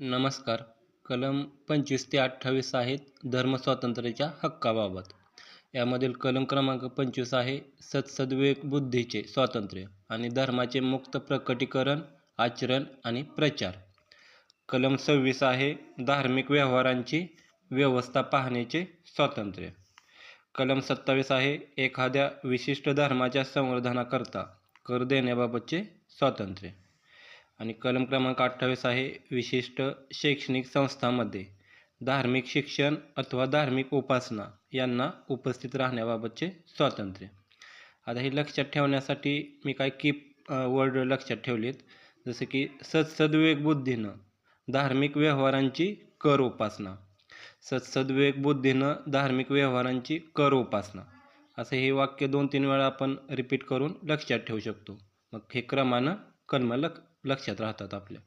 नमस्कार. कलम 25 ते 28 आहेत धर्मस्वातंत्र्याच्या हक्काबाबत. यामधील कलम क्रमांक 25 आहे सद्सद्विवेक बुद्धीचे स्वातंत्र्य आणि धर्माचे मुक्त प्रकटीकरण, आचरण आणि प्रचार. कलम 26 आहे धार्मिक व्यवहारांची व्यवस्था पाहण्याचे स्वातंत्र्य. कलम 27 आहे एखाद्या विशिष्ट धर्माच्या संवर्धनाकरता कर देण्याबाबतचे स्वातंत्र्य. आणि कलम क्रमांक 28 आहे विशिष्ट शैक्षणिक संस्थांमध्ये धार्मिक शिक्षण अथवा धार्मिक उपासना यांना उपस्थित राहण्याबाबतचे स्वातंत्र्य. आता हे लक्षात ठेवण्यासाठी मी काही वर्ड लक्षात ठेवलेत, जसं की सद्सद्विवेक बुद्धीनं धार्मिक व्यवहारांची कर उपासना, सद्सद्विवेक बुद्धीनं धार्मिक व्यवहारांची कर उपासना, असं हे वाक्य 2-3 वेळा आपण रिपीट करून लक्षात ठेवू शकतो. मग हे क्रमानं कलम लक्षात राहतात आपल्या.